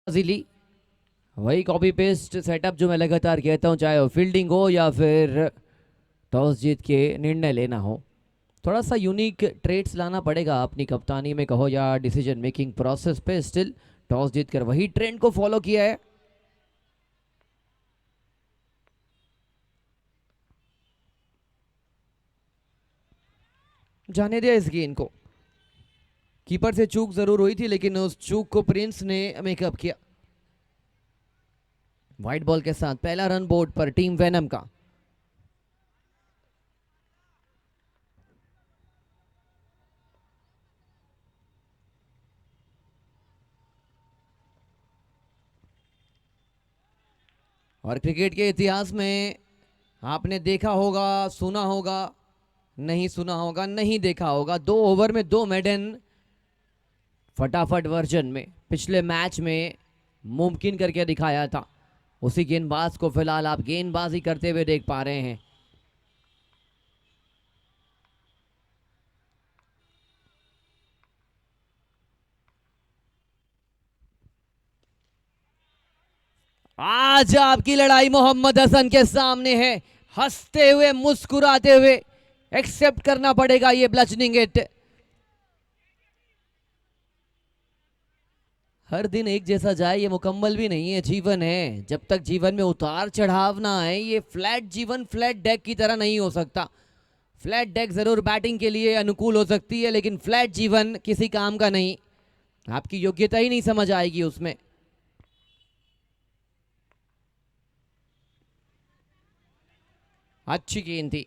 Easily वही copy paste setup जो मैं लगातार कहता हूँ, चाहे वो फील्डिंग हो या फिर टॉस जीत के निर्णय लेना हो। थोड़ा सा यूनिक ट्रेड्स लाना पड़ेगा अपनी कप्तानी में कहो या डिसीजन मेकिंग प्रोसेस पे। स्टिल टॉस जीतकर वही ट्रेंड को फॉलो किया है। जाने दिया इस गेंद को। कीपर से चूक जरूर हुई थी लेकिन उस चूक को प्रिंस ने मेकअप किया। व्हाइट बॉल के साथ पहला रन बोर्ड पर टीम वेनम का। और क्रिकेट के इतिहास में आपने देखा होगा, सुना होगा, नहीं सुना होगा, नहीं देखा होगा, 2 ओवर में 2 मेडन फटाफट वर्जन में पिछले मैच में मुमकिन करके दिखाया था। उसी गेंदबाज को फिलहाल आप गेंदबाजी करते हुए देख पा रहे हैं। आज आपकी लड़ाई मोहम्मद हसन के सामने है। हंसते हुए मुस्कुराते हुए एक्सेप्ट करना पड़ेगा ये ब्लचनिंग हिट। हर दिन एक जैसा जाए ये मुकम्मल भी नहीं है, जीवन है। जब तक जीवन में उतार चढ़ाव ना आए, ये फ्लैट जीवन फ्लैट डेक की तरह नहीं हो सकता। फ्लैट डेक जरूर बैटिंग के लिए अनुकूल हो सकती है लेकिन फ्लैट जीवन किसी काम का नहीं। आपकी योग्यता ही नहीं समझ आएगी उसमें। अच्छी गेंद थी।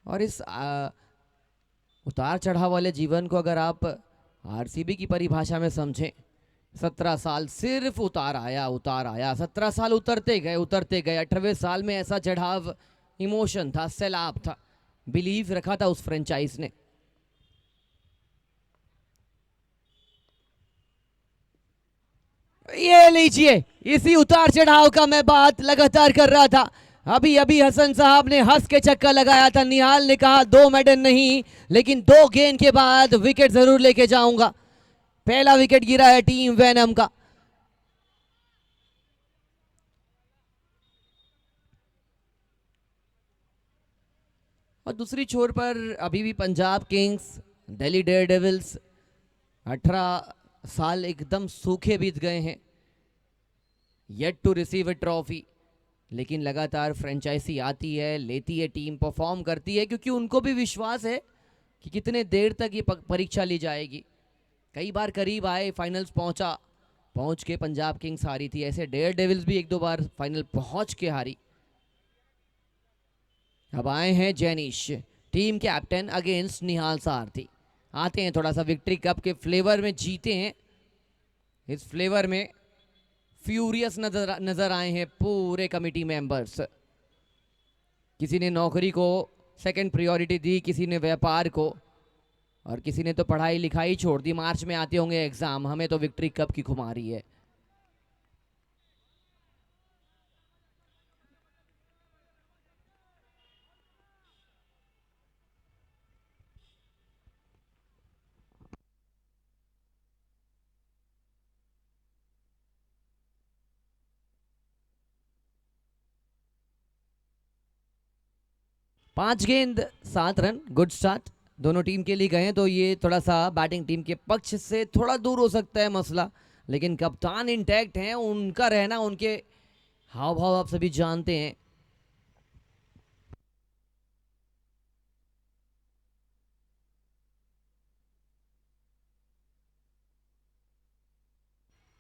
और इस उतार चढ़ाव वाले जीवन को अगर आप आरसीबी की परिभाषा में समझें, 17 साल सिर्फ उतार आया 17 साल उतरते गए 18वें साल में ऐसा चढ़ाव, इमोशन था, सैलाब था, बिलीव रखा था उस फ्रेंचाइज ने। ये लीजिए, इसी उतार चढ़ाव का मैं बात लगातार कर रहा था। अभी अभी हसन साहब ने हंस के चक्का लगाया था। निहाल ने कहा 2 मेडन नहीं लेकिन 2 गेंद के बाद विकेट जरूर लेके जाऊंगा। पहला विकेट गिरा है टीम वेनम का। और दूसरी छोर पर अभी भी Punjab Kings, Delhi Daredevils, 18 साल एकदम सूखे बीत गए हैं, yet to receive a trophy. लेकिन लगातार फ्रेंचाइजी आती है, लेती है, टीम परफॉर्म करती है क्योंकि उनको भी विश्वास है कि कितने देर तक ये परीक्षा ली जाएगी। कई बार करीब आए, फाइनल्स पहुंच के पंजाब किंग्स हारी थी। ऐसे डेयर डेविल्स भी 1-2 बार फाइनल पहुंच के हारी। अब आए हैं जैनिश, टीम कैप्टन अगेंस्ट निहाल सारथी। आते हैं थोड़ा सा विक्ट्री कप के फ्लेवर में, जीते हैं इस फ्लेवर में। फ्यूरियस नजर आए हैं पूरे कमिटी मेंबर्स। किसी ने नौकरी को सेकंड प्रायोरिटी दी, किसी ने व्यापार को, और किसी ने तो पढ़ाई लिखाई छोड़ दी। मार्च में आते होंगे एग्जाम, हमें तो विक्ट्री कप की खुमारी है। पांच गेंद 7 रन, गुड स्टार्ट दोनों टीम के लिए गए हैं। तो ये थोड़ा सा बैटिंग टीम के पक्ष से थोड़ा दूर हो सकता है मसला, लेकिन कप्तान इंटैक्ट हैं, उनका रहना, उनके हाव भाव आप सभी जानते हैं।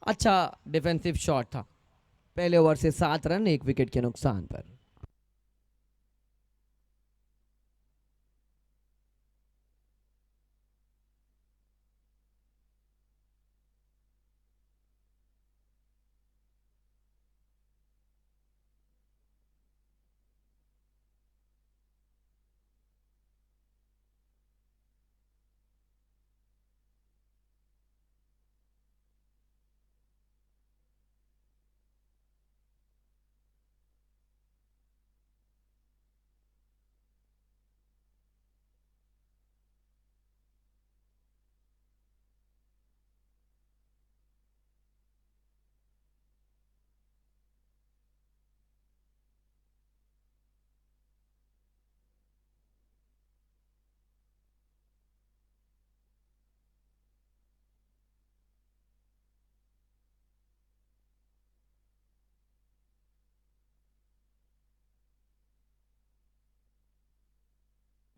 अच्छा डिफेंसिव शॉट था। पहले ओवर से 7 रन, 1 विकेट के नुकसान पर।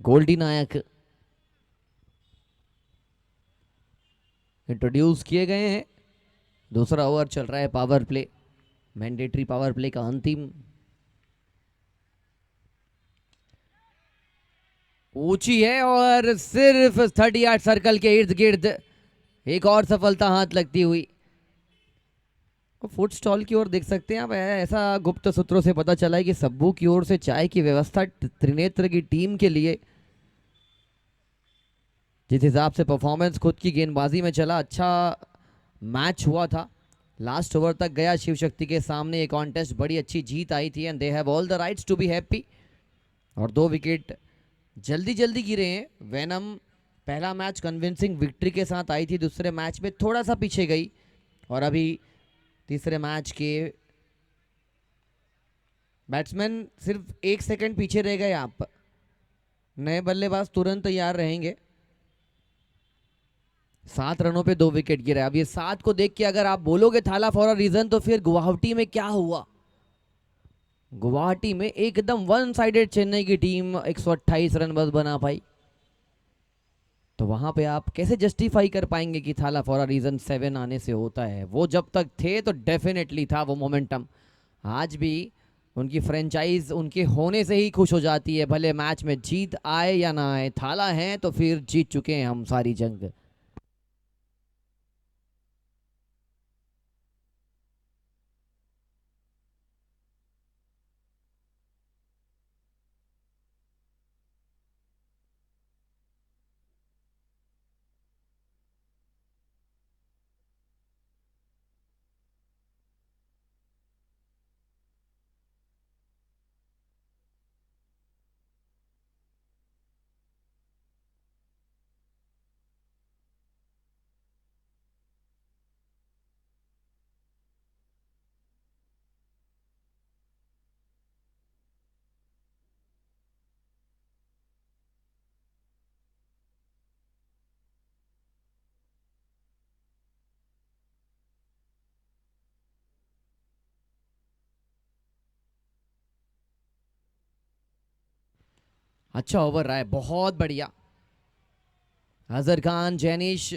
गोल्डी नायक इंट्रोड्यूस किए गए हैं। दूसरा ओवर चल रहा है power play, mandatory power play का अंतिम। ऊंची है और सिर्फ 38 सर्कल के इर्द गिर्द एक और सफलता हाथ लगती हुई। फूड स्टॉल की ओर देख सकते हैं आप, ऐसा गुप्त सूत्रों से पता चला है कि सब्बू की ओर से चाय की व्यवस्था त्रिनेत्र की टीम के लिए। जिस हिसाब से परफॉर्मेंस खुद की गेंदबाजी में चला, अच्छा मैच हुआ था, लास्ट ओवर तक गया शिव शक्ति के सामने। ये कॉन्टेस्ट बड़ी अच्छी जीत आई थी and they have all the rights to be happy. और 2 विकेट जल्दी जल्दी गिरे हैं। वेनम पहला मैच कन्विंसिंग विक्ट्री के साथ आई थी, दूसरे मैच में थोड़ा सा पीछे गई और अभी तीसरे मैच के बैट्समैन सिर्फ 1 सेकंड पीछे रह गए। आप नए बल्लेबाज तुरंत तैयार रहेंगे। 7 रनों पे 2 विकेट गिरा। अब ये 7 को देख के अगर आप बोलोगे थाला फॉर अ रीजन, तो फिर गुवाहाटी में क्या हुआ? गुवाहाटी में एकदम वन साइडेड चेन्नई की टीम 128 रन बस बना पाई। तो वहां पे आप कैसे जस्टिफाई कर पाएंगे कि थाला फॉर अ रीजन 7 आने से होता है? वो जब तक थे तो डेफिनेटली था वो मोमेंटम। आज भी उनकी फ्रेंचाइज उनके होने से ही खुश हो जाती है, भले मैच में जीत आए या ना आए। थाला है तो फिर जीत चुके हैं हम सारी जंग। अच्छा ओवर रहा है, बहुत बढ़िया। अजहर खान, जैनिश,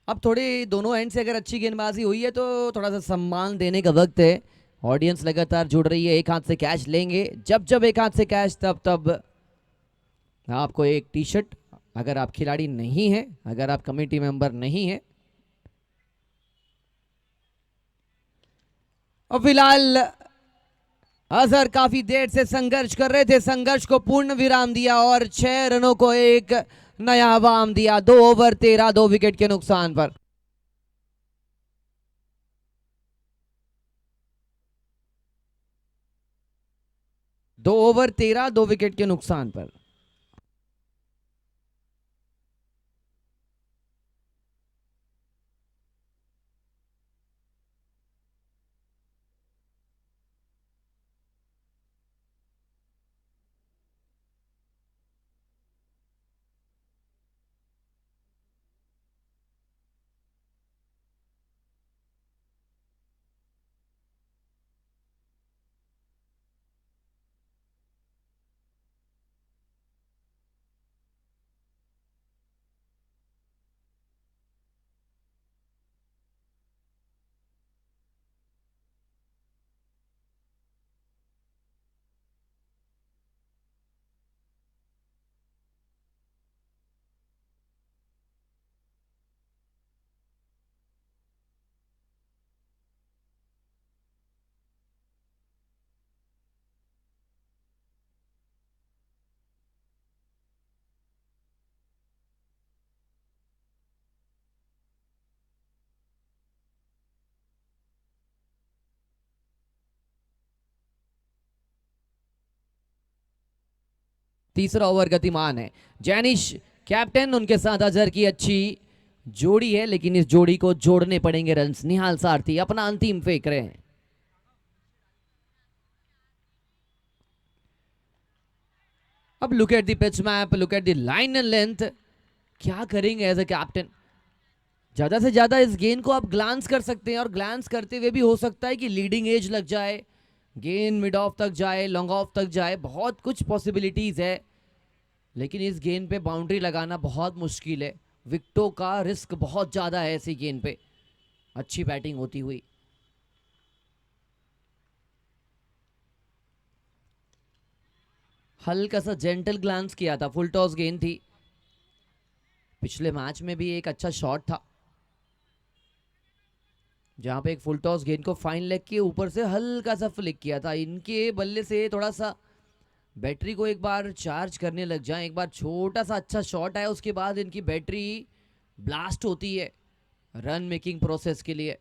अब थोड़ी दोनों एंड से अगर अच्छी गेंदबाजी हुई है तो थोड़ा सा सम्मान देने का वक्त है। ऑडियंस लगातार जुड़ रही है, एक हाथ से कैच लेंगे। जब जब एक हाथ से कैच, तब तब आपको एक टी शर्ट, अगर आप खिलाड़ी नहीं हैं, अगर आप कमेटी मेंबर नहीं हैं। और फिलहाल अजहर काफी देर से संघर्ष कर रहे थे, संघर्ष को पूर्ण विराम दिया और 6 रनों को एक नया आवाम दिया। 2 ओवर 13, 2 विकेट के नुकसान पर। दो ओवर 13, 2 विकेट के नुकसान पर। तीसरा ओवर गतिमान है। जैनिश कैप्टन, उनके साथ अजहर की अच्छी जोड़ी है, लेकिन इस जोड़ी को जोड़ने पड़ेंगे रन्स। निहाल सारथी अपना अंतिम फेंक रहे हैं। अब look at the pitch map, look at the line and length. क्या करेंगे एज अ कैप्टन? ज्यादा से ज्यादा इस गेंद को आप ग्लांस कर सकते हैं, और ग्लांस करते हुए भी हो सकता है कि लीडिंग एज लग जाए, गेंद मिड ऑफ तक जाए, लॉन्ग ऑफ तक जाए, बहुत कुछ पॉसिबिलिटीज है। लेकिन इस गेंद पे बाउंड्री लगाना बहुत मुश्किल है। विकेटों का रिस्क बहुत ज़्यादा है ऐसी गेंद पे। अच्छी बैटिंग होती हुई। हल्का सा जेंटल ग्लांस किया था, फुल टॉस गेंद थी। पिछले मैच में भी एक अच्छा शॉट था जहां पे एक फुल टॉस गेंद को फाइन लेग के ऊपर से हल्का सा फ्लिक किया था। इनके बल्ले से थोड़ा सा बैटरी को एक बार चार्ज करने लग जाए, एक बार छोटा सा अच्छा शॉट आया, उसके बाद इनकी बैटरी ब्लास्ट होती है रन मेकिंग प्रोसेस के लिए।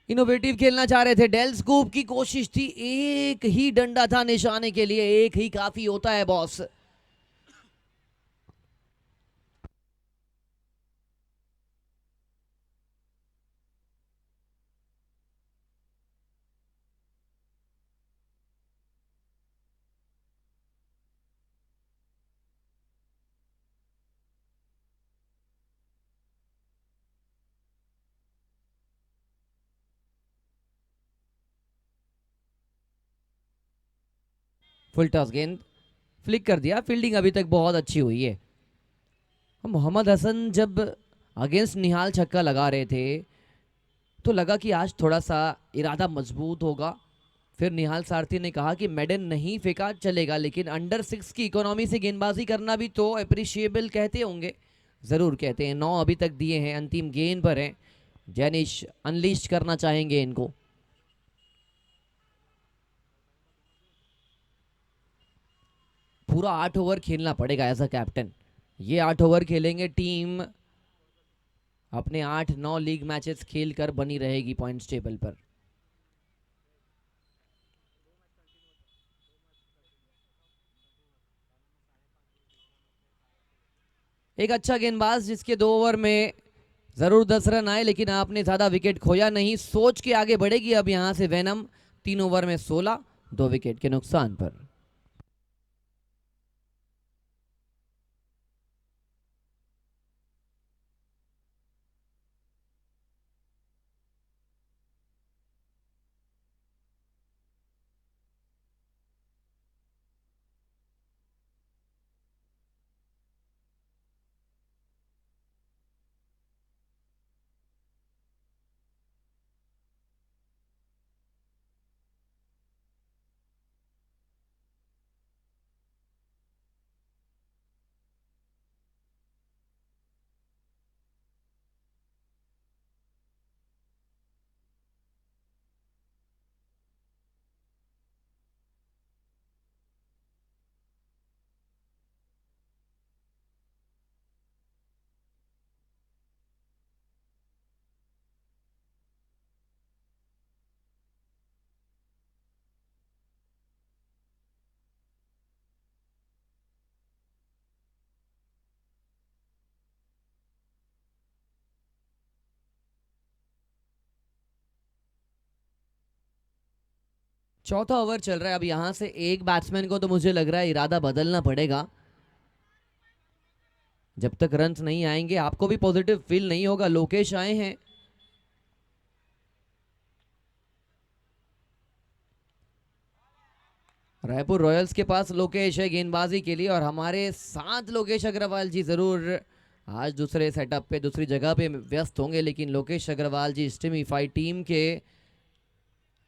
इनोवेटिव खेलना चाह रहे थे, डेल स्कूप की कोशिश थी, एक ही डंडा था निशाने के लिए, एक ही काफी होता है बॉस। फुल टॉस गेंद फ्लिक कर दिया, फील्डिंग अभी तक बहुत अच्छी हुई है। मोहम्मद हसन जब अगेंस्ट निहाल छक्का लगा रहे थे तो लगा कि आज थोड़ा सा इरादा मजबूत होगा। फिर निहाल सारथी ने कहा कि मेडन नहीं फेंका चलेगा, लेकिन अंडर 6 की इकोनॉमी से गेंदबाजी करना भी तो अप्रिशिएबल कहते होंगे। ज़रूर कहते हैं। 9 अभी तक दिए हैं, अंतिम गेंद पर हैं। जैनिश अनलीस्ट करना चाहेंगे इनको। पूरा 8 ओवर खेलना पड़ेगा एज अ कैप्टन। ये 8 ओवर खेलेंगे, टीम अपने 8-9 लीग मैचेस खेलकर बनी रहेगी पॉइंट्स टेबल पर। एक अच्छा गेंदबाज जिसके 2 ओवर में जरूर 10 रन आए, लेकिन आपने ज्यादा विकेट खोया नहीं, सोच के आगे बढ़ेगी अब यहां से वेनम। 3 ओवर में 16, 2 विकेट के नुकसान पर। चौथा ओवर चल रहा है। अब यहां से एक बैट्समैन को तो मुझे लग रहा है इरादा बदलना पड़ेगा। जब तक रन्स नहीं आएंगे आपको भी पॉजिटिव फील नहीं होगा। लोकेश आए हैं। रायपुर रॉयल्स के पास लोकेश है गेंदबाजी के लिए, और हमारे साथ लोकेश अग्रवाल जी जरूर आज दूसरे सेटअप पे दूसरी जगह पे व्यस्त होंगे, लेकिन लोकेश अग्रवाल जी स्टिमिफाई टीम के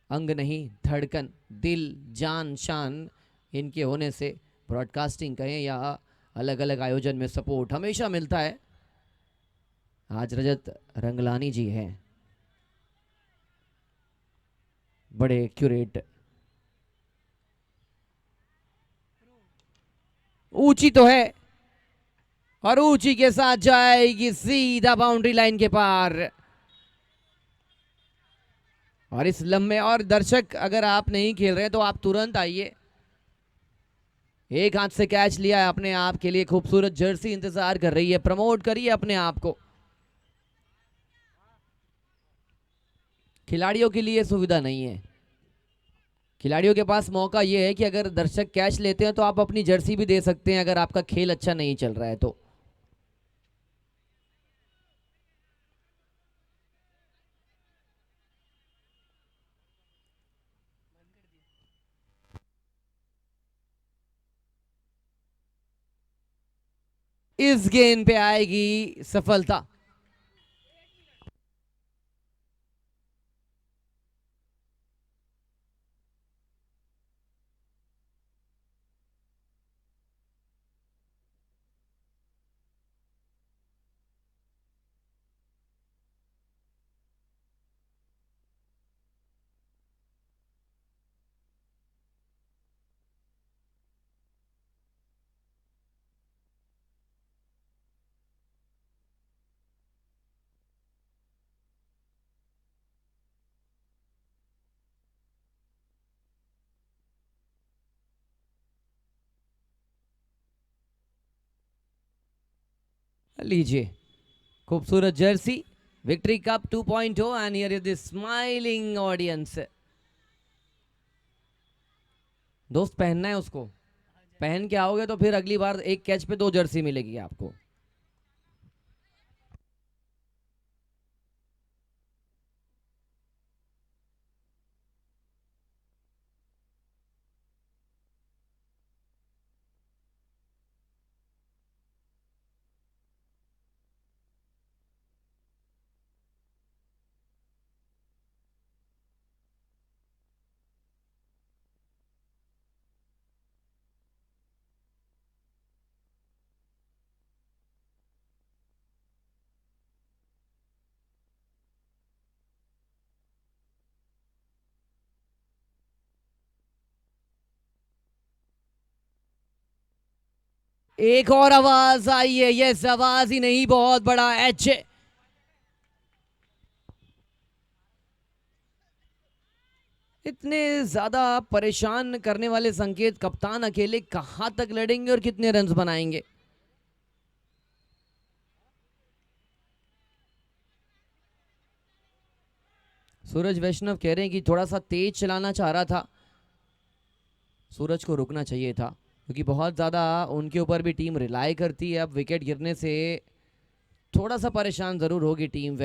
अंग नहीं, धड़कन, दिल, जान, शान इनके होने से ब्रॉडकास्टिंग कहें या अलग अलग आयोजन में सपोर्ट हमेशा मिलता है। आज रजत रंगलानी जी हैं, बड़े एक्यूरेट। ऊंची तो है और ऊंची के साथ जाएगी सीधा बाउंड्री लाइन के पार। और इस लम्बे, और दर्शक अगर आप नहीं खेल रहे तो आप तुरंत आइए। एक हाथ से कैच लिया है अपने आप के लिए, खूबसूरत जर्सी इंतजार कर रही है, प्रमोट करिए अपने आप को। खिलाड़ियों के लिए सुविधा नहीं है। खिलाड़ियों के पास मौका यह है कि अगर दर्शक कैच लेते हैं तो आप अपनी जर्सी भी दे सकते हैं अगर आपका खेल अच्छा नहीं चल रहा है तो। इस गेंद पे आएगी सफलता। लीजिए खूबसूरत Jersey, victory cup 2.0 and here is the smiling audience. दोस्त पहनना है उसको, पहन के आओगे तो फिर अगली बार एक कैच पे 2 जर्सी मिलेगी आपको। एक और आवाज आई है, यस आवाज ही नहीं बहुत बड़ा एच। इतने ज्यादा परेशान करने वाले संकेत, कप्तान अकेले कहां तक लड़ेंगे और कितने रन्स बनाएंगे। सूरज वैष्णव कह रहे हैं कि थोड़ा सा तेज चलाना चाह रहा था, सूरज को रुकना चाहिए था क्योंकि बहुत ज़्यादा उनके ऊपर भी टीम रिलाई करती है। अब विकेट गिरने से थोड़ा सा परेशान ज़रूर होगी टीम।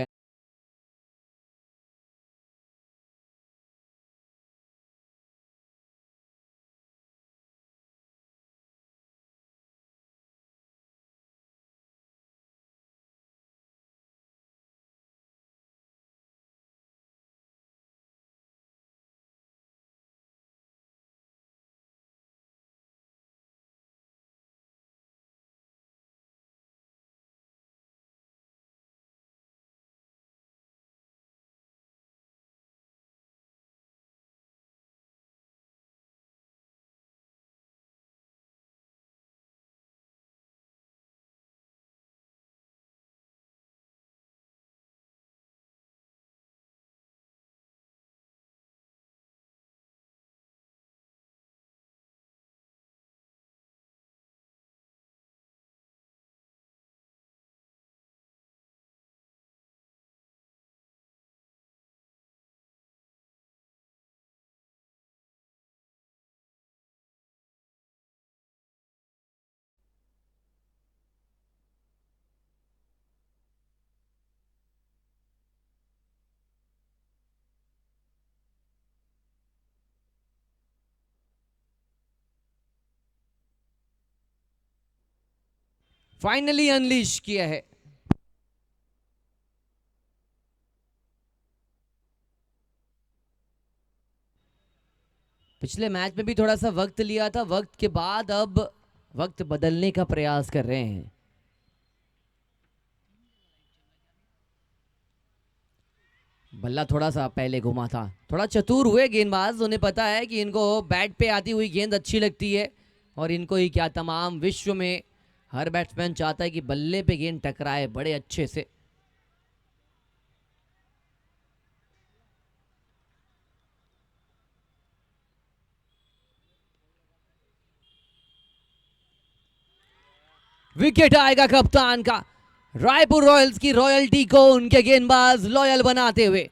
फाइनली अनलीश किया है। पिछले मैच में भी थोड़ा सा वक्त लिया था, वक्त के बाद अब वक्त बदलने का प्रयास कर रहे हैं। बल्ला थोड़ा सा पहले घुमा था, थोड़ा चतुर हुए गेंदबाज, उन्हें पता है कि इनको बैट पे आती हुई गेंद अच्छी लगती है और इनको ही क्या तमाम विश्व में हर बैट्समैन चाहता है कि बल्ले पे गेंद टकराए बड़े अच्छे से। विकेट आएगा कप्तान का, रायपुर रॉयल्स की रॉयल्टी को उनके गेंदबाज लॉयल बनाते हुए।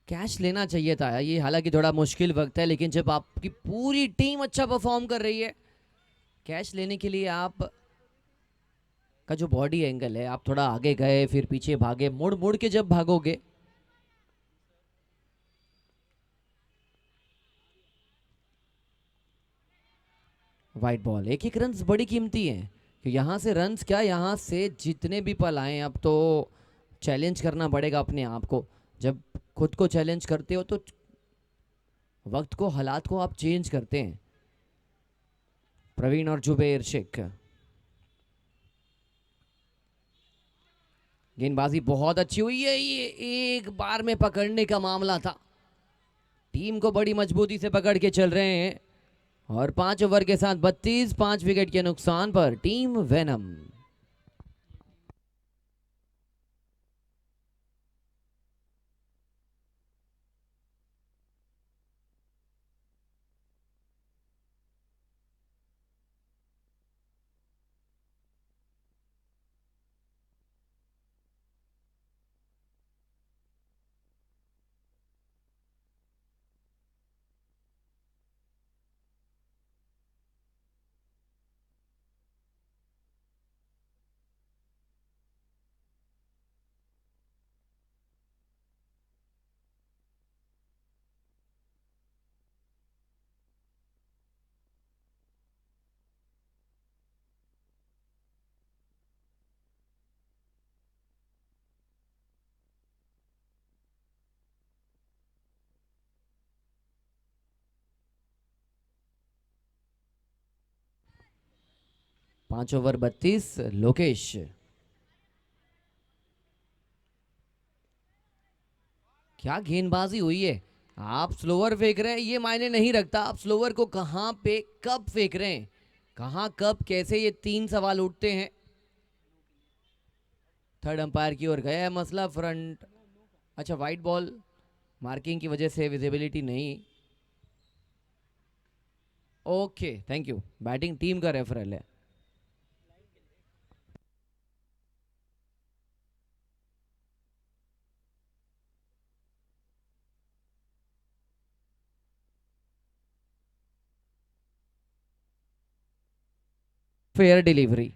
कैच लेना चाहिए था। ये हालांकि थोड़ा मुश्किल वक्त है, लेकिन जब आपकी पूरी टीम अच्छा परफॉर्म कर रही है, कैच लेने के लिए आप का जो बॉडी एंगल है, आप थोड़ा आगे गए फिर पीछे भागे, मुड़ मुड़ के जब भागोगे। वाइट बॉल, एक एक रन बड़ी कीमती है कि यहाँ से रन्स क्या, यहाँ से जितने भी पल आए अब तो चैलेंज करना पड़ेगा अपने आप को। जब खुद को चैलेंज करते हो तो वक्त को, हालात को आप चेंज करते हैं। प्रवीण और जुबेर शेख, गेंदबाजी बहुत अच्छी हुई है। ये एक बार में पकड़ने का मामला था। टीम को बड़ी मजबूती से पकड़ के चल रहे हैं और 5 ओवर के साथ 32, 5 विकेट के नुकसान पर टीम वेनम। पांच ओवर 32, लोकेश। क्या गेंदबाजी हुई है। आप स्लोअर फेंक रहे हैं, ये मायने नहीं रखता आप स्लोअर को कहां पे कब फेंक रहे हैं, कहां कब कैसे, ये 3 सवाल उठते हैं। थर्ड अंपायर की ओर गया है मसला, फ्रंट। अच्छा, वाइट बॉल, मार्किंग की वजह से विजिबिलिटी नहीं। Okay, thank you. Batting team का रेफरल है। Fair delivery.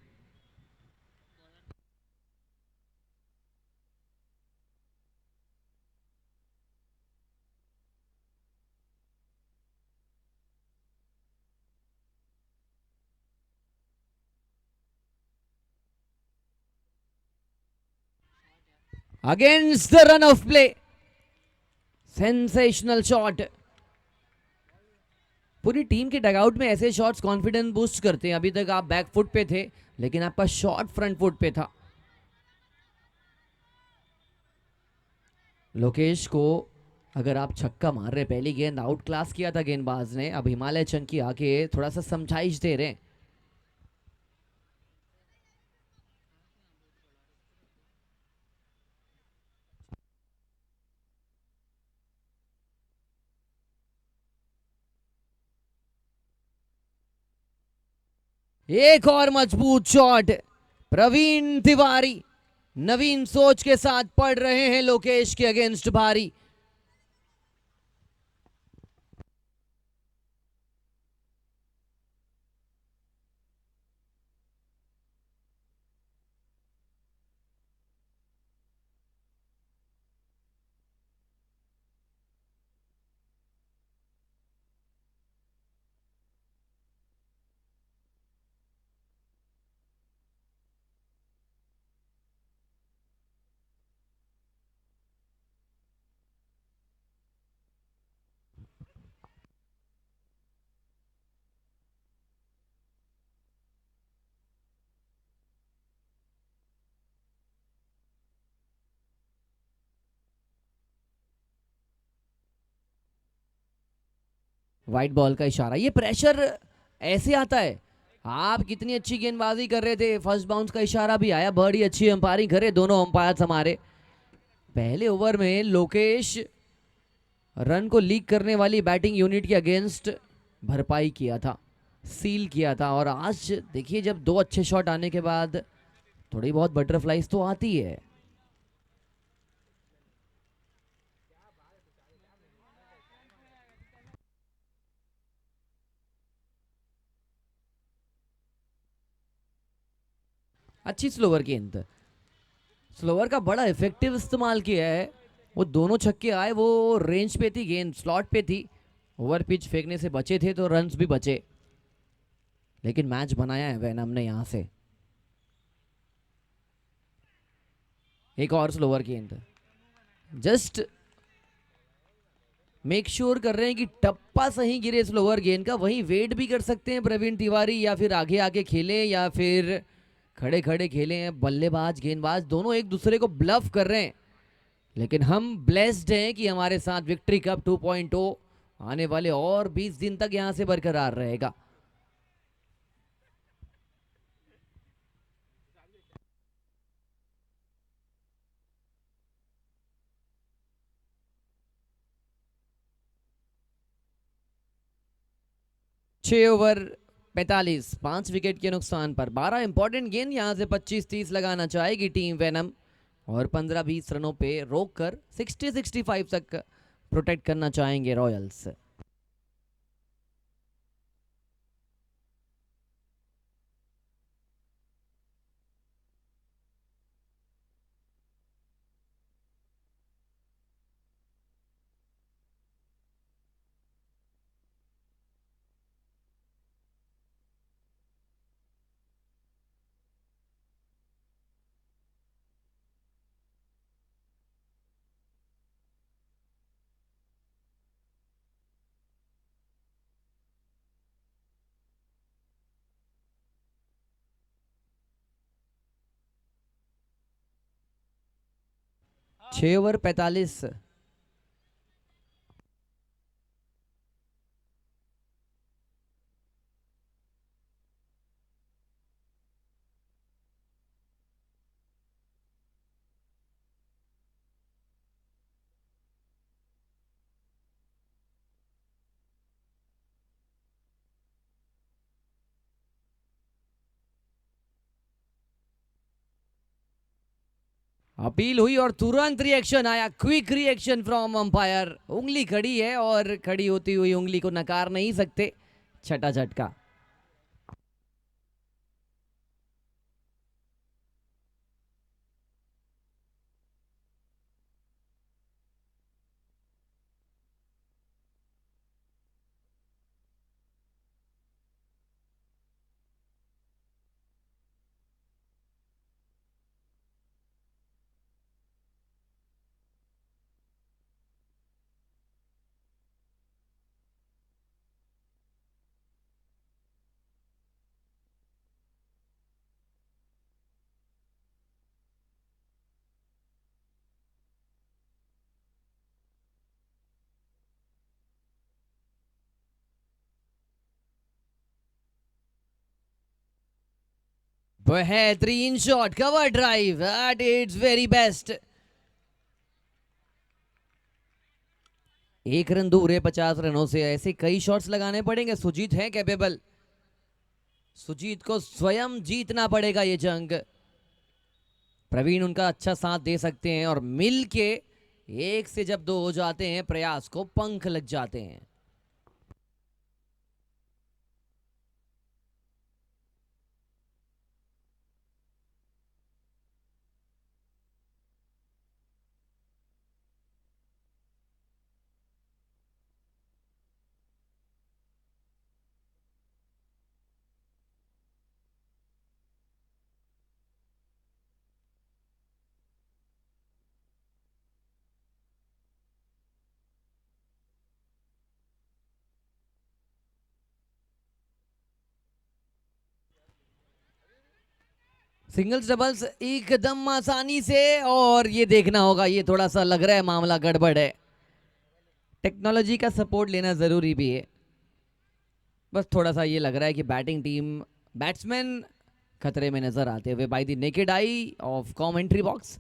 Against the run of play, sensational shot. पूरी टीम के डगआउट में ऐसे शॉट्स कॉन्फिडेंस बूस्ट करते हैं। अभी तक आप बैक फुट पे थे, लेकिन आपका शॉट फ्रंट फुट पे था। लोकेश को अगर आप छक्का मार रहे, पहली गेंद आउट क्लास किया था गेंदबाज ने, अब हिमालय चंकी आके थोड़ा सा समझाइश दे रहे हैं। एक और मजबूत शॉट, प्रवीण तिवारी नवीन सोच के साथ पढ़ रहे हैं लोकेश के अगेंस्ट भारी। व्हाइट बॉल का इशारा, ये प्रेशर ऐसे आता है। आप कितनी अच्छी गेंदबाजी कर रहे थे, फर्स्ट बाउंस का इशारा भी आया, बड़ी अच्छी अंपायरिंग करे दोनों अंपायर हमारे। पहले ओवर में लोकेश रन को लीक करने वाली बैटिंग यूनिट के अगेंस्ट भरपाई किया था, सील किया था। और आज देखिए, जब 2 अच्छे शॉट आने के बाद थोड़ी बहुत बटरफ्लाइज तो आती है। अच्छी स्लोवर गेंद, स्लोवर का बड़ा इफेक्टिव इस्तेमाल किया है। वो दोनों छक्के आए, वो रेंज पे थी गेंद, स्लॉट पे थी, ओवर पिच फेंकने से बचे थे तो रन्स भी बचे, लेकिन मैच बनाया है वेनम ने यहां से। एक और स्लोवर गेंद, जस्ट मेक श्योर कर रहे हैं कि टप्पा सही गिरे स्लोवर गेंद का। वहीं वेट भी कर सकते हैं प्रवीण तिवारी, या फिर आगे आगे खेलें, या फिर खड़े खड़े खेले हैं। बल्लेबाज गेंदबाज दोनों एक दूसरे को ब्लफ कर रहे हैं, लेकिन हम ब्लेस्ड हैं कि हमारे साथ विक्ट्री कप 2.0 आने वाले और 20 दिन तक यहां से बरकरार रहेगा। छह ओवर 45, 5 विकेट के नुकसान पर 12 इंपॉर्टेंट गेंद, यहां से 25-30 लगाना चाहेगी टीम वेनम, और 15-20 रनों पे रोक कर 60-65 तक प्रोटेक्ट करना चाहेंगे रॉयल्स। 6 ओवर 45, अपील हुई और तुरंत रिएक्शन आया, क्विक रिएक्शन फ्रॉम अंपायर। उंगली खड़ी है और खड़ी होती हुई उंगली को नकार नहीं सकते, छठा झटका। बेहतरीन shot, cover drive at its very best. 1 run दूर है 50 रनों से, ऐसे कई शॉट्स लगाने पड़ेंगे। सुजीत है कैपेबल, सुजीत को स्वयं जीतना पड़ेगा ये जंग। प्रवीण उनका अच्छा साथ दे सकते हैं, और मिल के एक से जब दो हो जाते हैं, प्रयास को पंख लग जाते हैं। सिंगल्स डबल्स एकदम आसानी से, और ये देखना होगा, ये थोड़ा सा लग रहा है मामला गड़बड़ है। टेक्नोलॉजी का सपोर्ट लेना जरूरी भी है। बस थोड़ा सा ये लग रहा है कि बैटिंग टीम, बैट्समैन खतरे में नजर आते हुए by the naked eye of commentary box.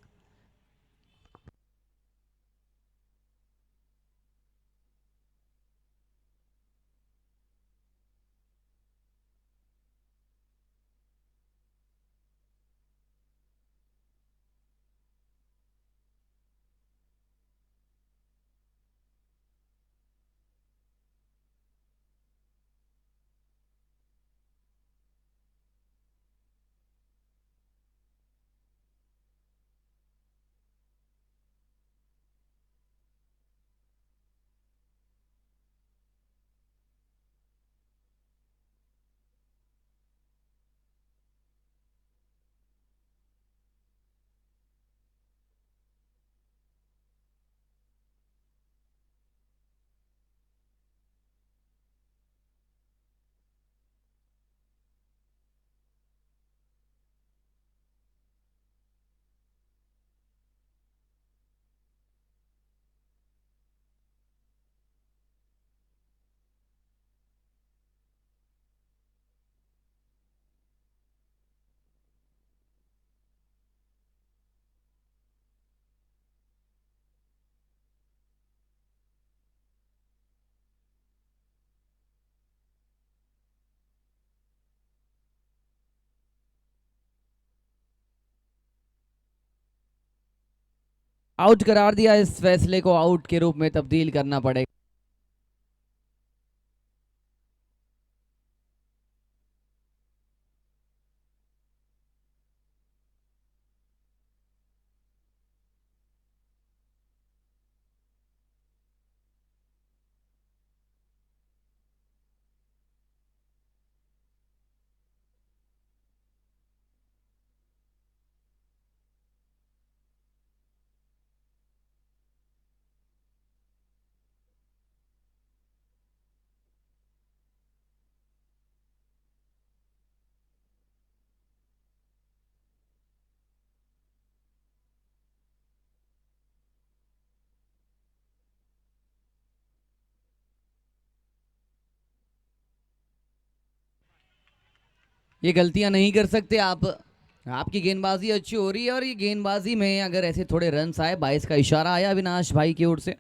Out करार दिया, इस फैसले को आउट के रूप में तब्दील करना पड़ेगा। ये गलतियां नहीं कर सकते आप। आपकी गेंदबाजी अच्छी हो रही है और ये गेंदबाजी में अगर ऐसे थोड़े रन आए, 22 का इशारा आया अविनाश भाई की ओर से।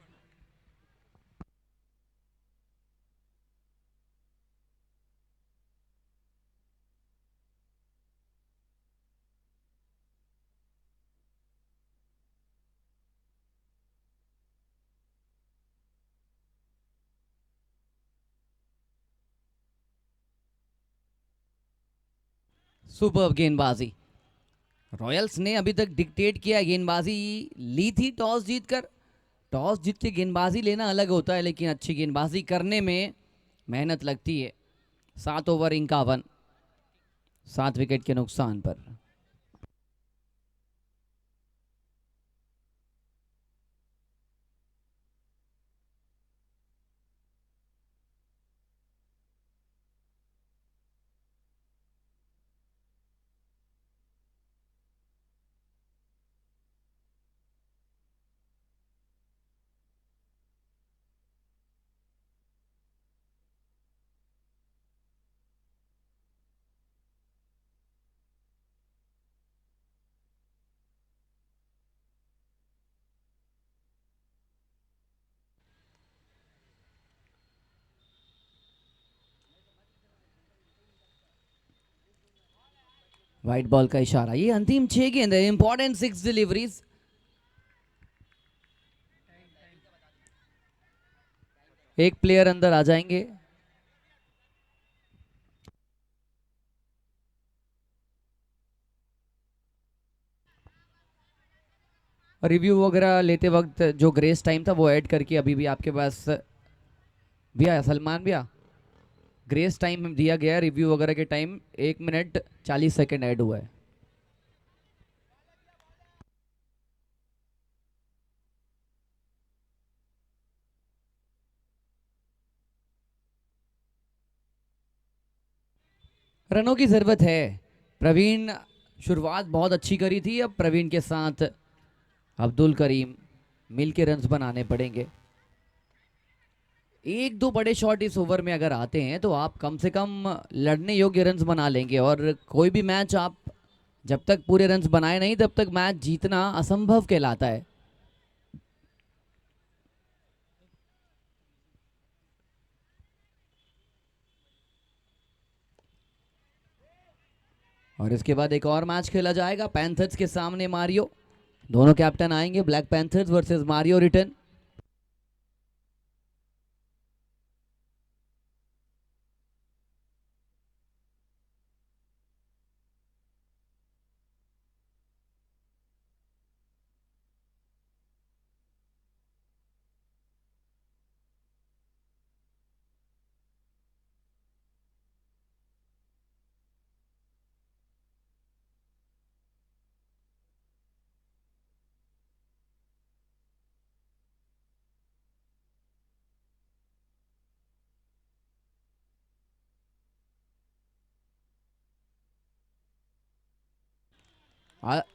सुपर गेंदबाजी, रॉयल्स ने अभी तक डिक्टेट किया गेंदबाजी, ली थी टॉस जीतकर। टॉस जीत के गेंदबाजी लेना अलग होता है, लेकिन अच्छी गेंदबाजी करने में मेहनत लगती है। 7 ओवर 51, 7 विकेट के नुकसान पर। व्हाइट बॉल का इशारा, ये अंतिम 6 गेंद है, इंपॉर्टेंट 6 डिलीवरीज। एक प्लेयर अंदर आ जाएंगे। रिव्यू वगैरह लेते वक्त जो ग्रेस टाइम था वो ऐड करके अभी भी आपके पास भैया, सलमान भैया, ग्रेस टाइम दिया गया है रिव्यू वगैरह के टाइम, 1 मिनट 40 सेकेंड ऐड हुआ है। रनों की जरूरत है। प्रवीण शुरुआत बहुत अच्छी करी थी, अब प्रवीण के साथ अब्दुल करीम मिल के रन बनाने पड़ेंगे। एक दो बड़े शॉट इस ओवर में अगर आते हैं तो आप कम से कम लड़ने योग्य रन्स बना लेंगे, और कोई भी मैच आप जब तक पूरे रन्स बनाए नहीं तब तक मैच जीतना असंभव कहलाता है। और इसके बाद एक और मैच खेला जाएगा पैंथर्स के सामने मारियो। दोनों कैप्टन आएंगे, black panthers versus Mario return.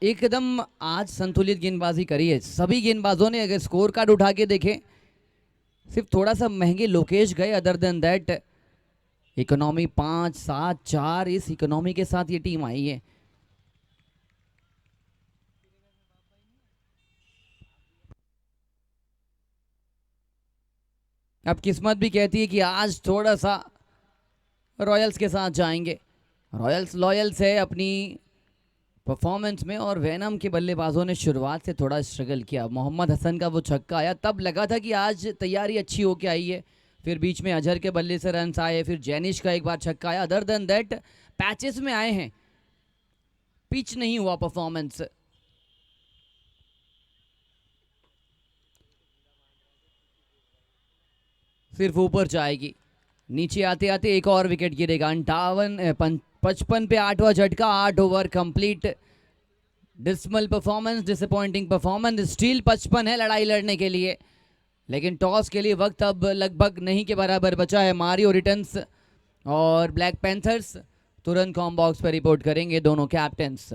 एकदम आज संतुलित गेंदबाजी करी है सभी गेंदबाजों ने। अगर स्कोर कार्ड उठा के देखें, सिर्फ थोड़ा सा महंगे लोकेश गए, अदर देन दैट इकोनॉमी 5-7-4, इस इकोनॉमी के साथ ये टीम आई है। अब किस्मत भी कहती है कि आज थोड़ा सा रॉयल्स के साथ जाएंगे। रॉयल्स लॉयल्स है, अपनी परफॉर्मेंस में, और वेनम के बल्लेबाजों ने शुरुआत से थोड़ा स्ट्रगल किया। मोहम्मद हसन का वो छक्का आया, तब लगा था कि आज तैयारी अच्छी होके आई है। फिर बीच में अजहर के बल्ले से रन आए, फिर जैनिश का एक बार छक्का आया। अदर देन दैट पैचेस में आए हैं, पिच नहीं हुआ परफॉर्मेंस। सिर्फ ऊपर जाएगी, नीचे आते आते एक और विकेट गिरेगा। 55 पे 8वां झटका, 8 over complete. Dismal performance, disappointing performance. Steel 55 है लड़ाई लड़ने के लिए, लेकिन टॉस के लिए वक्त अब लगभग नहीं के बराबर बचा है। मारियो रिटर्न्स और ब्लैक पैंथर्स तुरंत कॉम बॉक्स पर रिपोर्ट करेंगे दोनों कैप्टन्स।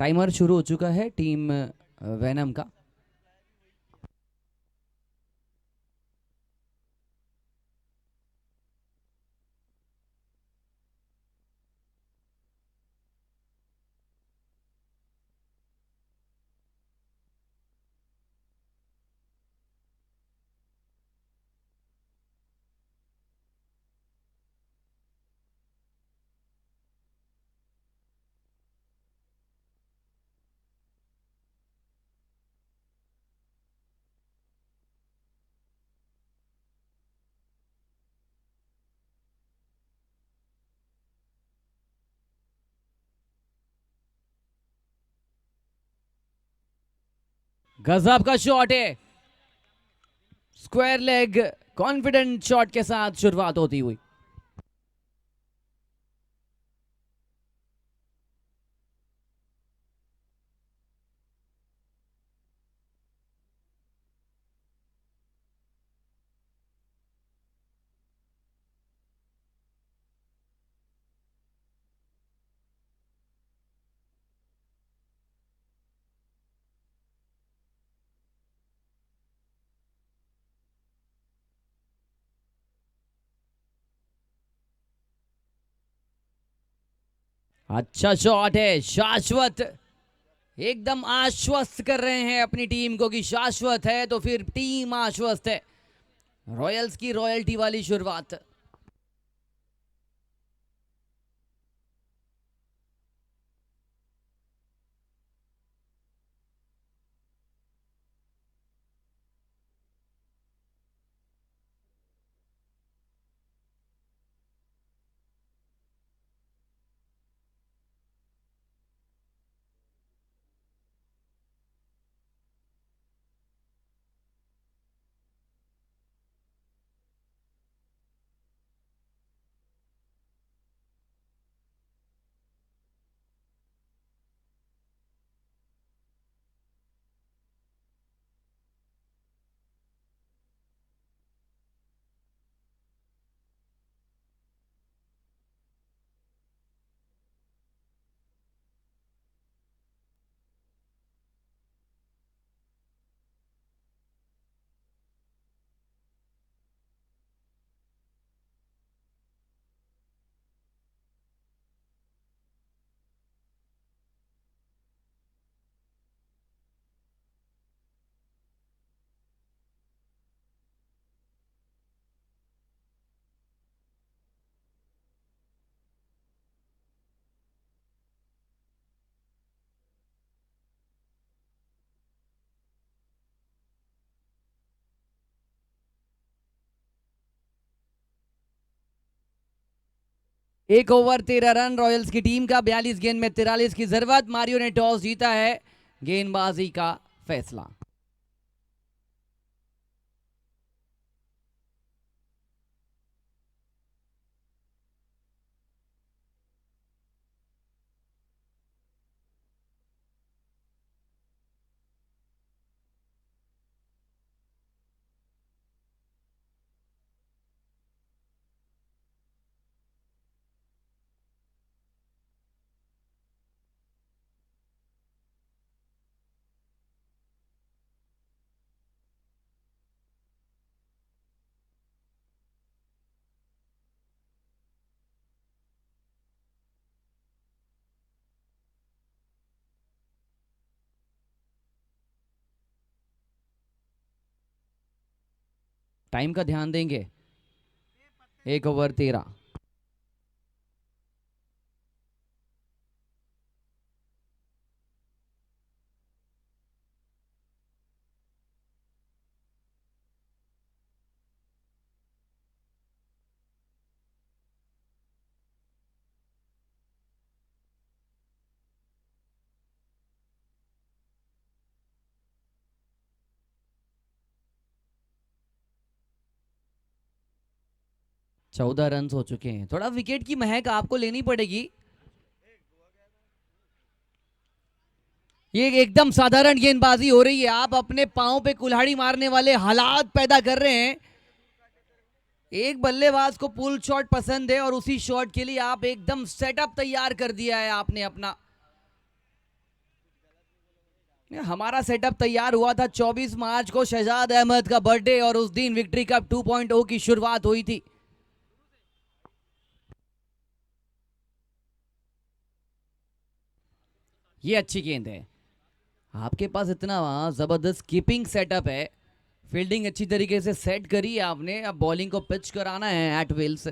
टाइमर शुरू हो चुका है टीम वेनम का। गजब का शॉट है, स्क्वायर लेग कॉन्फिडेंट शॉट के साथ शुरुआत होती हुई। अच्छा शॉट है, शाश्वत एकदम आश्वस्त कर रहे हैं अपनी टीम को कि शाश्वत है तो फिर टीम आश्वस्त है। रॉयल्स की रॉयल्टी वाली शुरुआत। एक ओवर 13 रन रॉयल्स की टीम का, 42 गेंद में 43 की जरूरत। मारियो ने टॉस जीता है, गेंदबाजी का फैसला। टाइम का ध्यान देंगे। 1 ओवर 13। 14 रन हो चुके हैं, थोड़ा विकेट की महक आपको लेनी पड़ेगी। ये एकदम साधारण गेंदबाजी हो रही है, आप अपने पांव पे कुल्हाड़ी मारने वाले हालात पैदा कर रहे हैं। एक बल्लेबाज को पुल शॉट पसंद है और उसी शॉट के लिए आप एकदम सेटअप तैयार कर दिया है आपने अपना। हमारा सेटअप तैयार हुआ था 24 मार्च को शहजाद अहमद का बर्थडे और उस दिन विक्ट्री कप 2.0 की शुरुआत हुई थी। ये अच्छी गेंद है। आपके पास इतना जबरदस्त कीपिंग सेटअप है, फील्डिंग अच्छी तरीके से सेट करी है आपने, अब बॉलिंग को पिच कराना है एट विल्स।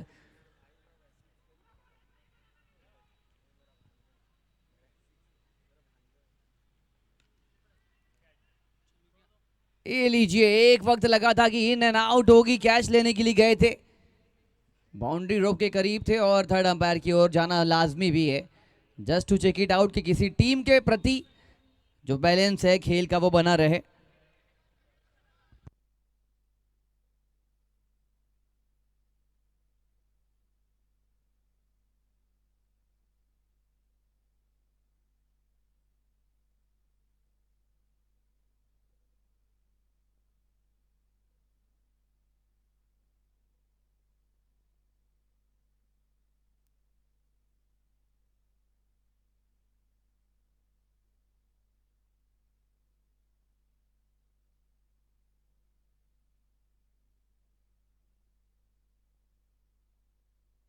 ये लीजिए, एक वक्त लगा था कि इन एंड आउट होगी, कैच लेने के लिए गए थे, बाउंड्री रोप के करीब थे और थर्ड अंपायर की ओर जाना लाजमी भी है, just to check it out कि किसी टीम के प्रति जो बैलेंस है खेल का वो बना रहे।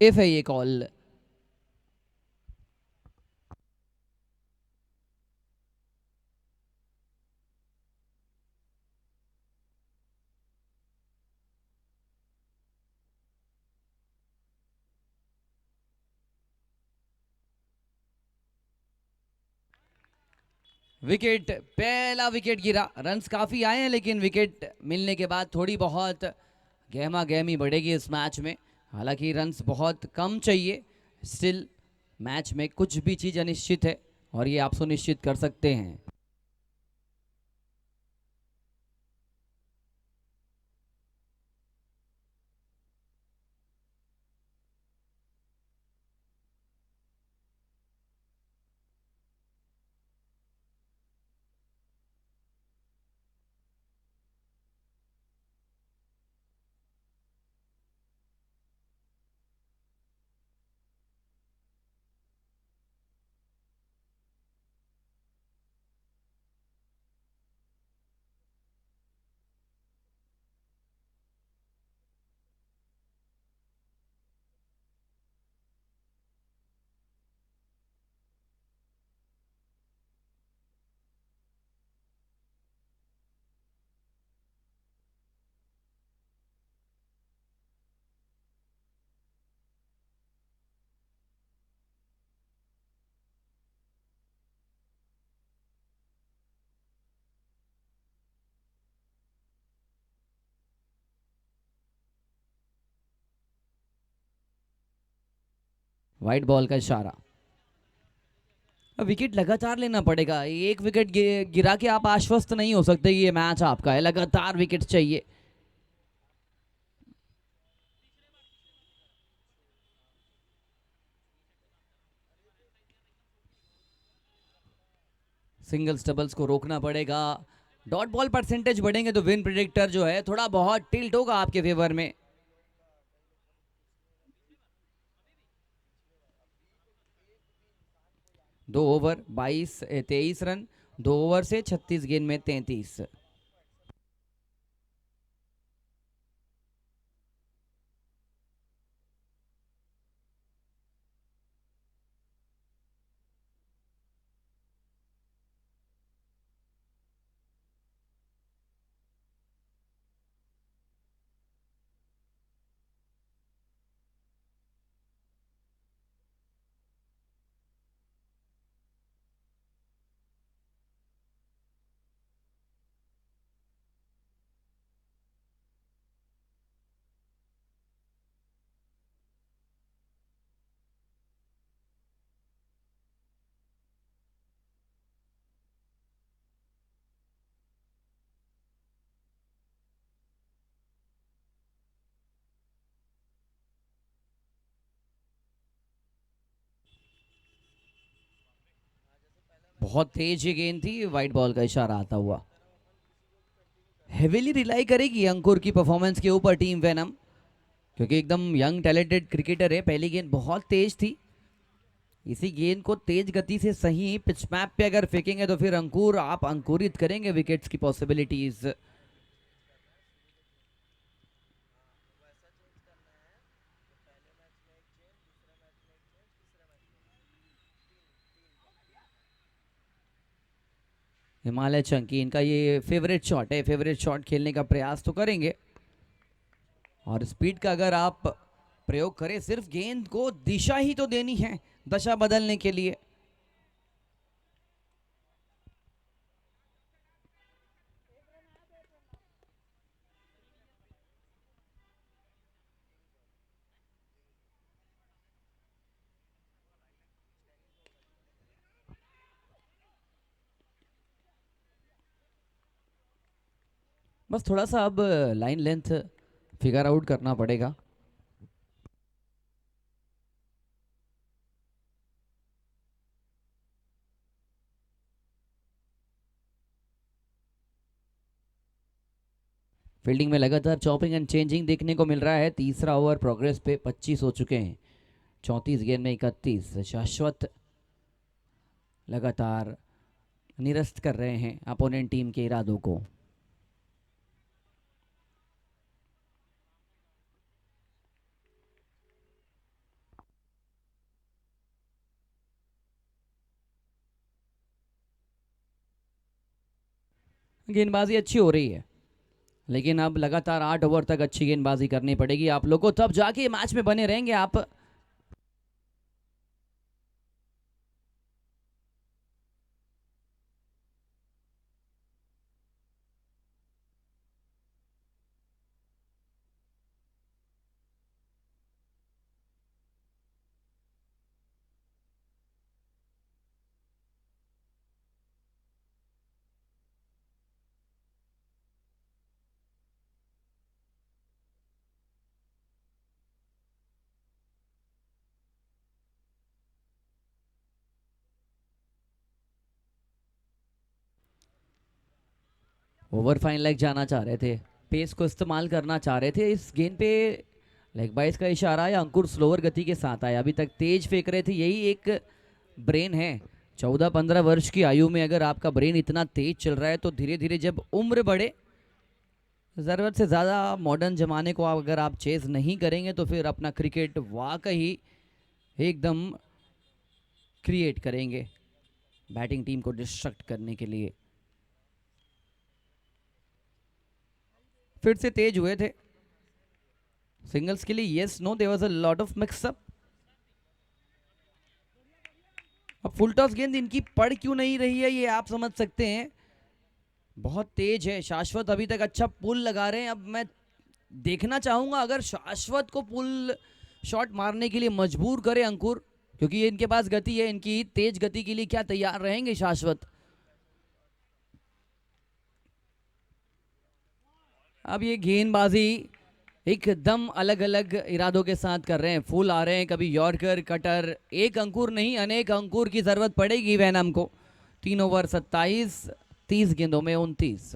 सेफ है ये कॉल। विकेट, पहला विकेट गिरा, रन्स काफी आए हैं लेकिन विकेट मिलने के बाद थोड़ी बहुत गहमा गहमी बढ़ेगी इस मैच में। हालांकि रन्स बहुत कम चाहिए, स्टिल मैच में कुछ भी चीज अनिश्चित है और ये आप सुनिश्चित कर सकते हैं। व्हाइट बॉल का इशारा। अब विकेट लगातार लेना पड़ेगा, एक विकेट गिरा के आप आश्वस्त नहीं हो सकते, ये मैच आपका है, लगातार विकेट चाहिए। सिंगल्स डबल्स को रोकना पड़ेगा, डॉट बॉल परसेंटेज बढ़ेंगे तो विन प्रिडिक्टर जो है थोड़ा बहुत टिल्ट होगा आपके फेवर में। दो ओवर 23 रन, 2 ओवर से 36 गेंद में 33। बहुत तेज ये गेंद थी, व्हाइट बॉल का इशारा आता हुआ। हेवीली रिलाई करेगी अंकुर की परफॉर्मेंस के ऊपर टीम वेनम, क्योंकि एकदम यंग टैलेंटेड क्रिकेटर है। पहली गेंद बहुत तेज थी, इसी गेंद को तेज गति से सही पिच मैप पे अगर फेंकेंगे तो फिर अंकुर आप अंकुरित करेंगे विकेट्स की पॉसिबिलिटीज। हिमालय चंकी इनका ये फेवरेट शॉट है, फेवरेट शॉट खेलने का प्रयास तो करेंगे। और स्पीड का अगर आप प्रयोग करें, सिर्फ गेंद को दिशा ही तो देनी है दशा बदलने के लिए। बस थोड़ा सा अब लाइन लेंथ फिगर आउट करना पड़ेगा। फील्डिंग में लगातार चॉपिंग एंड चेंजिंग देखने को मिल रहा है। तीसरा ओवर प्रोग्रेस पे 25 हो चुके हैं, 34 गेंद में 31। शाश्वत लगातार निरस्त कर रहे हैं अपोनेंट टीम के इरादों को। गेंदबाजी अच्छी हो रही है, लेकिन अब लगातार 8 ओवर तक अच्छी गेंदबाजी करनी पड़ेगी आप लोगों को, तब जाके मैच में बने रहेंगे आप। ओवर फाइन लेग जाना चाह रहे थे, पेस को इस्तेमाल करना चाह रहे थे इस गेंद पे। लेग बाइस का इशारा या अंकुर स्लोअर गति के साथ आया, अभी तक तेज फेंक रहे थे, यही एक ब्रेन है। 14-15 वर्ष की आयु में अगर आपका ब्रेन इतना तेज चल रहा है तो धीरे धीरे जब उम्र बढ़े, ज़रूरत से ज़्यादा मॉडर्न ज़माने को अगर आप चेज नहीं करेंगे तो फिर अपना क्रिकेट वाकई एकदम क्रिएट करेंगे बैटिंग टीम को डिस्ट्रक्ट करने के लिए। फिर से तेज हुए थे सिंगल्स के लिए। Yes no there was a lot of mixup. अब फुल टॉस गेंद इनकी पड़ क्यों नहीं रही है ये आप समझ सकते हैं, बहुत तेज है। शाश्वत अभी तक अच्छा पुल लगा रहे हैं। अब मैं देखना चाहूंगा अगर शाश्वत को पुल शॉट मारने के लिए मजबूर करे अंकुर, क्योंकि ये इनके पास गति है, इनकी तेज गति के लिए क्या तैयार रहेंगे शाश्वत। अब ये गेंदबाजी एकदम अलग अलग इरादों के साथ कर रहे हैं, फुल आ रहे हैं, कभी यॉर्कर कटर। एक अंकुर नहीं अनेक अंकुर की जरूरत पड़ेगी वैनम को। 3 ओवर 27, 30 गेंदों में 29।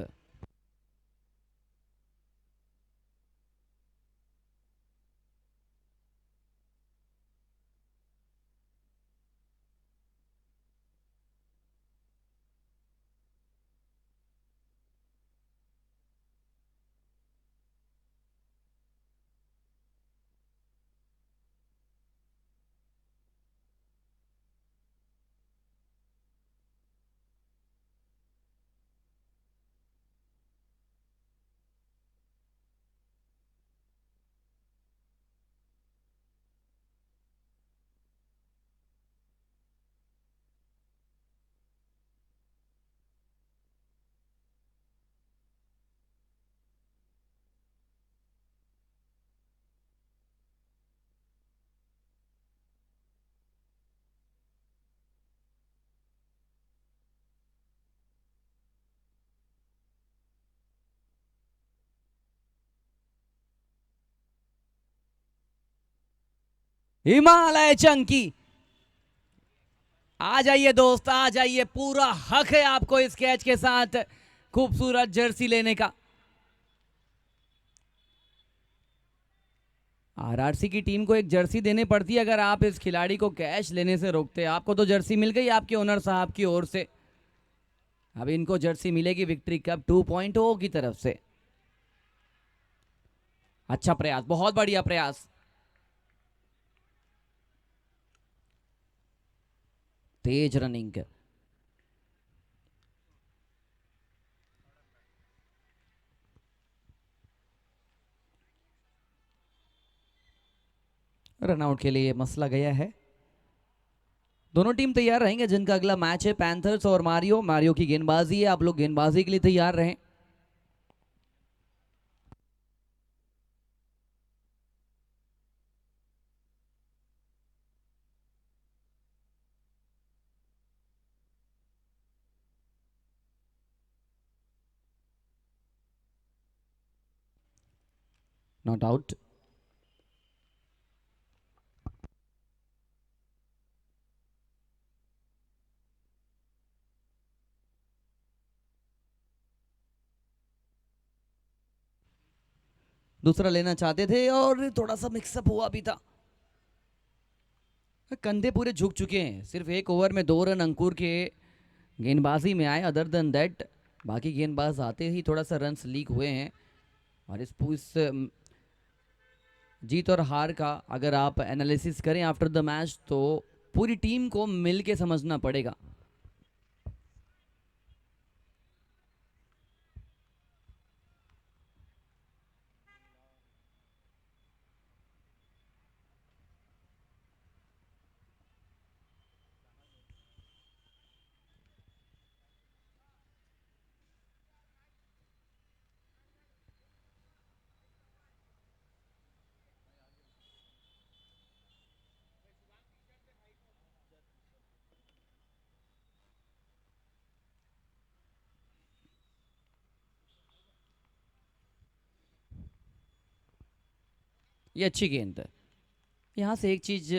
हिमालय चंकी, आ जाइए दोस्त, आ जाइए, पूरा हक है आपको इस कैच के साथ खूबसूरत जर्सी लेने का। आरआरसी की टीम को एक जर्सी देनी पड़ती है अगर आप इस खिलाड़ी को कैच लेने से रोकते। आपको तो जर्सी मिल गई आपके ओनर साहब की ओर से। अब इनको जर्सी मिलेगी विक्ट्री कप 2.0 की तरफ से। अच्छा प्रयास, बहुत बढ़िया प्रयास, तेज रनिंग। रनआउट के लिए मसला गया है। दोनों टीम तैयार रहेंगे। जिनका अगला मैच है पैंथर्स और मारियो। मारियो की गेंदबाजी है, आप लोग गेंदबाजी के लिए तैयार रहें। Not out. दूसरा लेना चाहते थे और थोड़ा सा मिक्सअप हुआ भी था। कंधे पूरे झुक चुके हैं। सिर्फ एक ओवर में 2 रन अंकुर के गेंदबाजी में आए। अदर देन दैट बाकी गेंदबाज आते ही थोड़ा सा रन्स लीक हुए हैं। और इस जीत और हार का अगर आप एनालिसिस करें आफ्टर द मैच तो पूरी टीम को मिल के समझना पड़ेगा। ये अच्छी गेंद है। यहाँ से एक चीज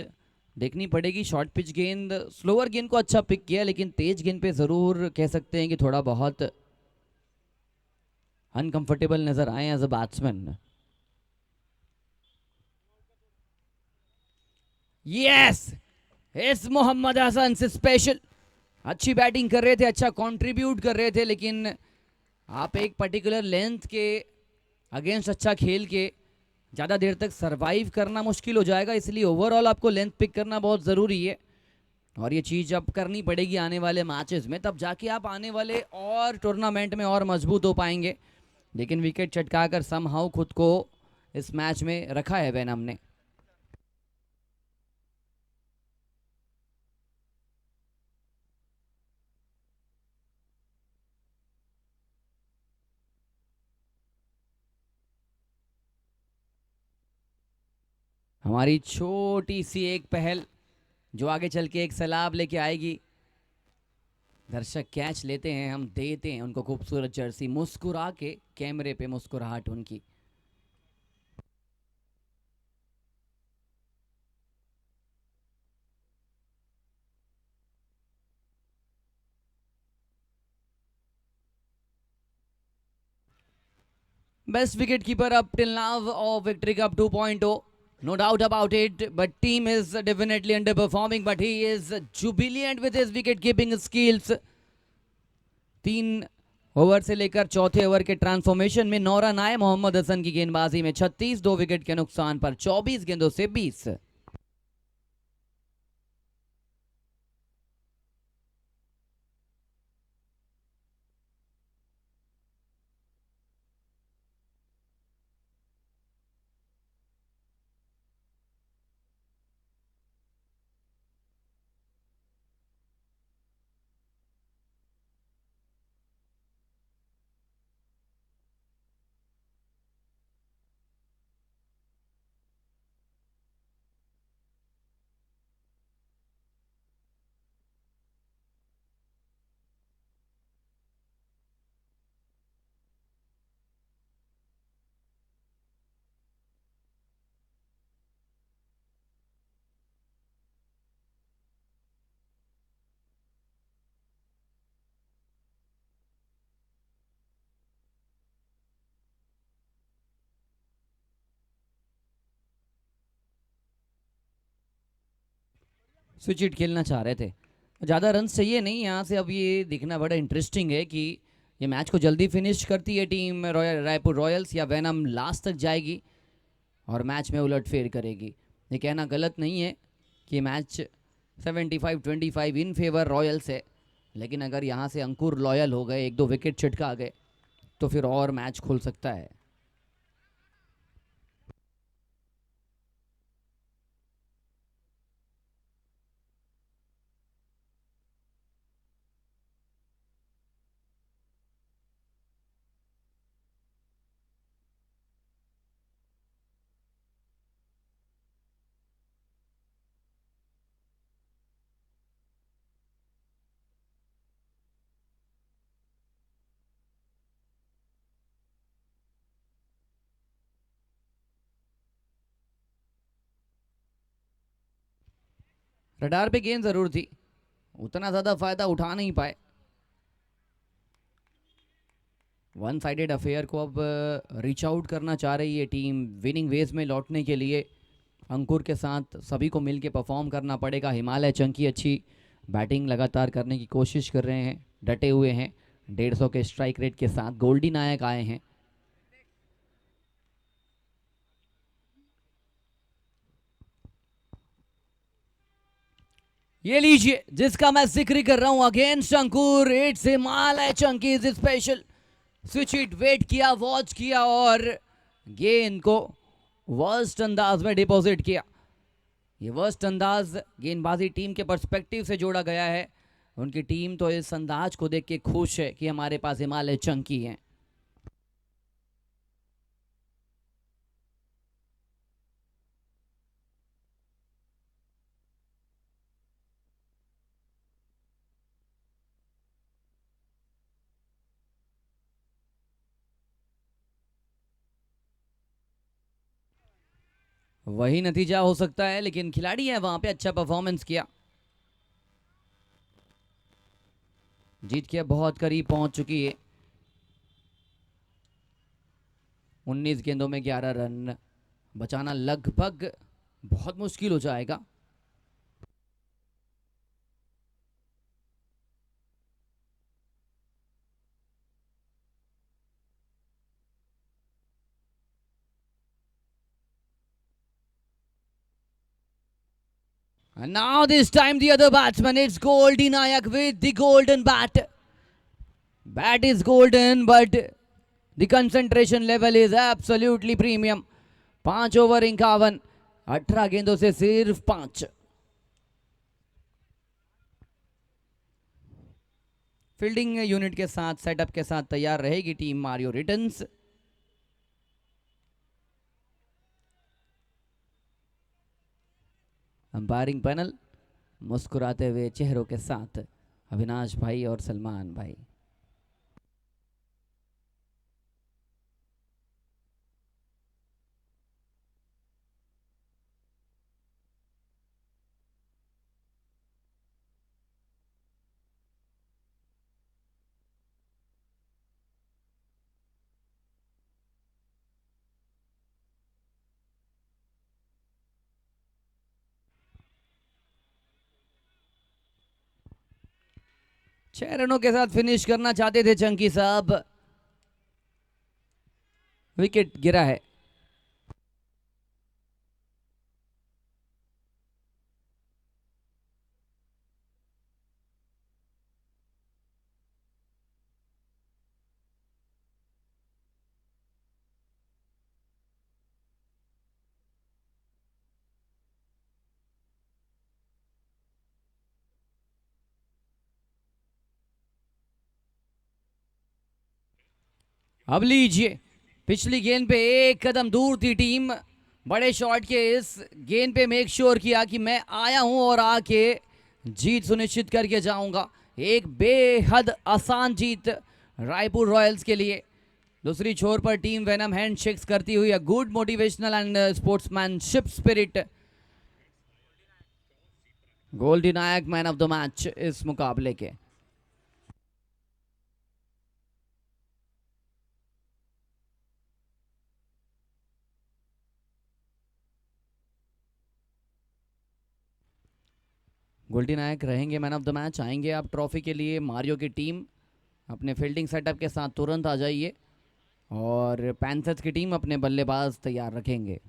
देखनी पड़ेगी, शॉर्ट पिच गेंद, स्लोअर गेंद को अच्छा पिक किया लेकिन तेज गेंद पे जरूर कह सकते हैं कि थोड़ा बहुत अनकंफर्टेबल नजर आए एज अ बैट्समैन। यस, इस मोहम्मद हसन से स्पेशल। अच्छी बैटिंग कर रहे थे, अच्छा कंट्रीब्यूट कर रहे थे, लेकिन आप एक पर्टिकुलर लेंथ के अगेंस्ट अच्छा खेल के ज़्यादा देर तक सरवाइव करना मुश्किल हो जाएगा। इसलिए ओवरऑल आपको लेंथ पिक करना बहुत ज़रूरी है और ये चीज़ अब करनी पड़ेगी आने वाले मैचेस में, तब जाके आप आने वाले और टूर्नामेंट में और मजबूत हो पाएंगे। लेकिन विकेट चटकाकर समहाउ खुद को इस मैच में रखा है वेनम ने। हमारी छोटी सी एक पहल जो आगे चल के एक सैलाब लेके आएगी। दर्शक कैच लेते हैं, हम देते हैं उनको खूबसूरत जर्सी, मुस्कुरा के कैमरे पे मुस्कुराहट उनकी। Best wicket keeper up till now of Victory Cup 2.0. No doubt about it, but team is definitely underperforming, but he is jubilant with his wicket keeping skills. 3 over से लेकर चौथे ओवर के ट्रांसफॉर्मेशन में 9 रन आए मोहम्मद हसन की गेंदबाजी में। 36 2 wicket के नुकसान पर 24 गेंदों से 20। स्विच हिट खेलना चाह रहे थे, ज़्यादा रन चाहिए नहीं यहाँ से। अब ये देखना बड़ा इंटरेस्टिंग है कि ये मैच को जल्दी फिनिश करती है टीम रायपुर रॉयल्स, या वेनम लास्ट तक जाएगी और मैच में उलटफेर करेगी। ये कहना गलत नहीं है कि मैच 75-25 इन फेवर रॉयल्स है, लेकिन अगर यहाँ से अंकुर लॉयल हो गए, एक दो विकेट छिटका गए, तो फिर और मैच खुल सकता है। रडार पे गेंद जरूर थी, उतना ज्यादा फायदा उठा नहीं पाए। वन साइडेड अफेयर को अब रीच आउट करना चाह रही है टीम विनिंग वेज में लौटने के लिए। अंकुर के साथ सभी को मिलके परफॉर्म करना पड़ेगा। हिमालय चंकी अच्छी बैटिंग लगातार करने की कोशिश कर रहे हैं, डटे हुए हैं। 150 के स्ट्राइक रेट के साथ गोल्डी नायक आए हैं। ये लीजिए जिसका मैं जिक्र कर रहा हूं, अगेंस्ट अंकुर, इट्स हिमालय चंकी is special. Switch it, wait किया, वॉच किया और गेंद को वर्स्ट अंदाज में डिपॉजिट किया। ये वर्स्ट अंदाज गेंदबाजी टीम के पर्सपेक्टिव से जोड़ा गया है। उनकी टीम तो इस अंदाज को देख के खुश है कि हमारे पास हिमालय चंकी है। वही नतीजा हो सकता है, लेकिन खिलाड़ी है वहां पे, अच्छा परफॉर्मेंस किया, जीत के बहुत करीब पहुंच चुकी है। 19 गेंदों में 11 रन बचाना लगभग बहुत मुश्किल हो जाएगा। And now this time the other batsman, it's Goldie Nayak with the golden bat. Bat is golden, but the concentration level is absolutely premium. 5 over 51, 18 गेंदों से सिर्फ 5। फील्डिंग यूनिट के साथ, सेटअप के साथ तैयार रहेगी team Mario returns. Umpiring panel मुस्कुराते हुए चेहरों के साथ, अविनाश भाई और सलमान भाई। छह रनों के साथ फिनिश करना चाहते थे चंकी साहब, विकेट गिरा है। अब लीजिए, पिछली गेंद पे एक कदम दूर थी टीम, बड़े शॉट के इस गेंद पे मेक श्योर किया कि मैं आया हूं और आके जीत सुनिश्चित करके जाऊंगा। एक बेहद आसान जीत रायपुर रॉयल्स के लिए। दूसरी छोर पर टीम वेनम हैंडशेक्स करती हुई, a good motivational and sportsmanship spirit. Goldy Nayak man of the match इस मुकाबले के। गोल्डी नायक रहेंगे मैन ऑफ द मैच। आएंगे आप ट्रॉफी के लिए। मारियो की टीम अपने फील्डिंग सेटअप के साथ तुरंत आ जाइए और पैंथर्स की टीम अपने बल्लेबाज तैयार रखेंगे।